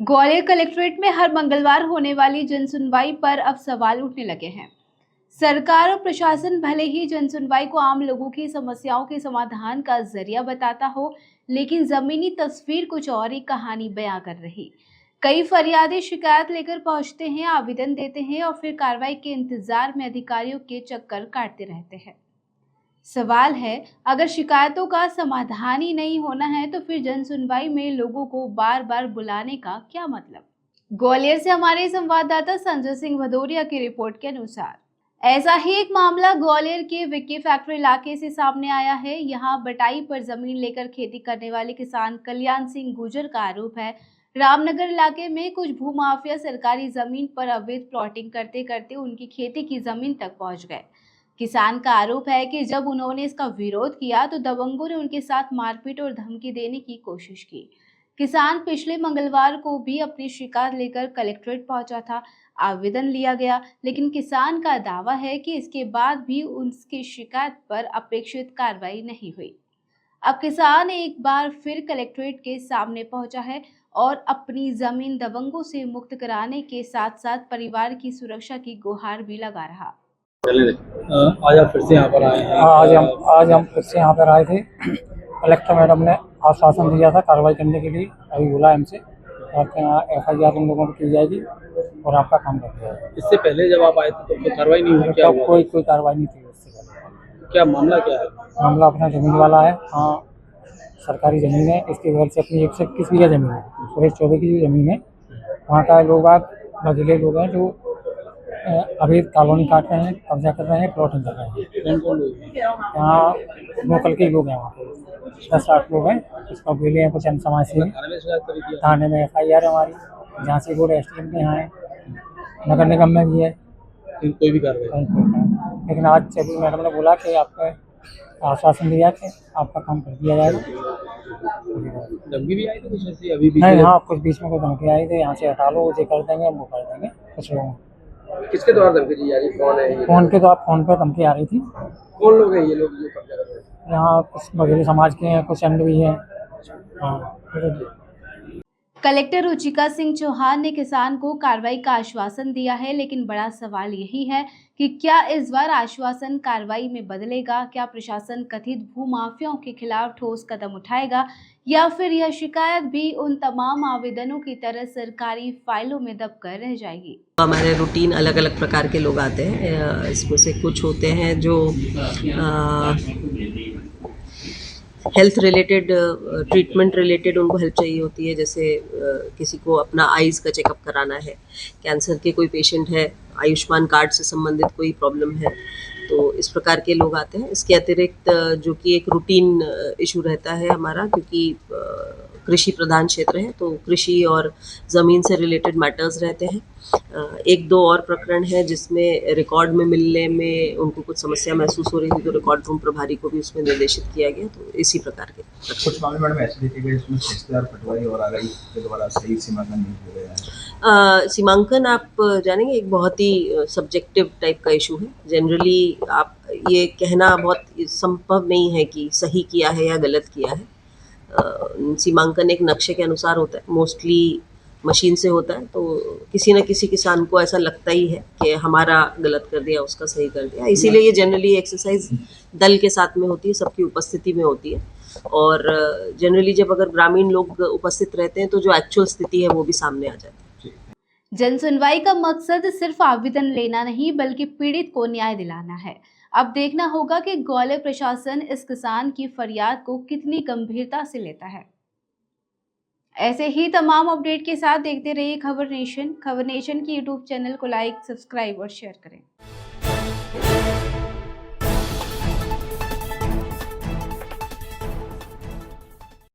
Gwalior collectorate में हर मंगलवार होने वाली जनसुनवाई पर अब सवाल उठने लगे हैं। सरकार और प्रशासन भले ही जनसुनवाई को आम लोगों की समस्याओं के समाधान का जरिया बताता हो, लेकिन जमीनी तस्वीर कुछ और ही कहानी बयां कर रही। कई फरियादी शिकायत लेकर पहुंचते हैं, आवेदन देते हैं और फिर कार्रवाई के इंतजार में अधिकारियों के चक्कर काटते रहते हैं। सवाल है, अगर शिकायतों का समाधान ही नहीं होना है तो फिर जन सुनवाई में लोगों को बार बार बुलाने का क्या मतलब। ग्वालियर से हमारे संवाददाता संजय सिंह भदौरिया की रिपोर्ट के अनुसार ऐसा ही एक मामला ग्वालियर के विक्की फैक्ट्री इलाके से सामने आया है। यहां बटाई पर जमीन लेकर खेती करने वाले किसान कल्याण सिंह गुजर का आरोप है, रामनगर इलाके में कुछ भूमाफिया सरकारी जमीन पर अवैध प्लॉटिंग करते करते उनकी खेती की जमीन तक पहुंच गए। किसान का आरोप है कि जब उन्होंने इसका विरोध किया तो दबंगों ने उनके साथ मारपीट और धमकी देने की कोशिश की। किसान पिछले मंगलवार को भी अपनी शिकायत लेकर कलेक्ट्रेट पहुंचा था। आवेदन लिया गया, लेकिन किसान का दावा है कि इसके बाद भी उसकी शिकायत पर अपेक्षित कार्रवाई नहीं हुई। अब किसान एक बार फिर कलेक्ट्रेट के सामने पहुंचा है और अपनी जमीन दबंगों से मुक्त कराने के साथ साथ परिवार की सुरक्षा की गुहार भी लगा रहा। आज आप फिर से यहाँ पर आए हैं? आज हम फिर से यहाँ पर आए थे। कलेक्टर मैडम ने आश्वासन दिया था कार्रवाई करने के लिए। अभी बोला हमसे आपके यहाँ FIR उन लोगों पर की जाएगी और आपका काम कर दिया जाएगा। इससे पहले जब आप आए थे तो कोई कार्रवाई नहीं हुई? क्या हुआ? कोई कार्रवाई नहीं थी उससे पहले। क्या मामला क्या है? मामला अपना जमीन वाला है। हाँ, सरकारी ज़मीन है। इसके बगल से अपनी 121 बीघा ज़मीन है, सुरेश चौबे की ज़मीन है। वहाँ का लोग बगीले लोग हैं जो अभी कॉलोनी काट रहे हैं, कब्जा कर रहे हैं, प्लॉटिंग कर रहे हैं। कौन कौन लोग? यहाँ लोकल के लोग हैं, वहाँ पे 10-8 लोग हैं। इसका बेले हैं, कुछ अन्य समाज से। थाने में FIR है हमारी, झांसी रोड SDM के यहाँ है, नगर निगम में भी है। कोई भी कार्रवाई? लेकिन आज चली मैडम ने बोला कि आपका आश्वासन दिया कि आपका काम कर दिया जाएगा। धमकी भी आई थी कुछ ऐसी अभी भी? नहीं, हाँ, कुछ बीच में कोई धमकी आई थी, यहाँ से हटा लो, ये कर देंगे, वो कर देंगे। कुछ लोगों किसके द्वारा धमकी दी जा रही? कौन है ये? फोन के द्वारा, फोन पे धमकी आ रही थी। कौन लोग हैं ये लोग जो कब्जा कर रहे हैं? यहाँ कुछ बघेली समाज के हैं, कुछ अन्य भी हैं। हाँ। कलेक्टर रुचिका सिंह चौहान ने किसान को कार्रवाई का आश्वासन दिया है, लेकिन बड़ा सवाल यही है कि क्या इस बार आश्वासन कार्रवाई में बदलेगा? क्या प्रशासन कथित भूमाफियाओं के खिलाफ ठोस कदम उठाएगा या फिर यह शिकायत भी उन तमाम आवेदनों की तरह सरकारी फाइलों में दबकर रह जाएगी? हमारे रूटीन अलग अलग प्रकार के लोग आते हैं। इसमें से कुछ होते हैं जो हेल्थ रिलेटेड, ट्रीटमेंट रिलेटेड उनको हेल्प चाहिए होती है। जैसे किसी को अपना आइज़ का चेकअप कराना है, कैंसर के कोई पेशेंट है, आयुष्मान कार्ड से संबंधित कोई प्रॉब्लम है, तो इस प्रकार के लोग आते हैं। इसके अतिरिक्त जो कि एक रूटीन इशू रहता है हमारा, क्योंकि कृषि प्रधान क्षेत्र है तो कृषि और ज़मीन से रिलेटेड मैटर्स रहते हैं। 1-2 और प्रकरण है जिसमें रिकॉर्ड में मिलने में उनको कुछ समस्या महसूस हो रही थी, तो रिकॉर्ड रूम प्रभारी को भी उसमें निर्देशित किया गया। तो इसी प्रकार के कुछ मामले मैडम ऐसे देखे गए जिसमें ठेकेदार पटवारी और आरआई के द्वारा सही सीमांकन नहीं हो रहे हैं। सीमांकन आप जानेंगे एक बहुत ही सब्जेक्टिव टाइप का इशू है। जनरली आप ये कहना बहुत संभव नहीं है कि सही किया है या गलत किया है। सीमांकन एक नक्शे के अनुसार होता है, मोस्टली मशीन से होता है, तो किसी न किसी किसान को ऐसा लगता ही है कि हमारा गलत कर दिया, उसका सही कर दिया। इसीलिए ये जनरली एक्सरसाइज दल के साथ में होती है, सबकी उपस्थिति में होती है। और जनरली जब अगर ग्रामीण लोग उपस्थित रहते हैं तो जो एक्चुअल स्थिति है वो भी सामने आ जाती है। जन सुनवाई का मकसद सिर्फ आवेदन लेना नहीं बल्कि पीड़ित को न्याय दिलाना है। अब देखना होगा कि ग्वालियर प्रशासन इस किसान की फरियाद को कितनी गंभीरता से लेता है। ऐसे ही तमाम अपडेट के साथ देखते रहिए खबर नेशन। खबर नेशन की YouTube चैनल को लाइक, सब्सक्राइब और शेयर करें।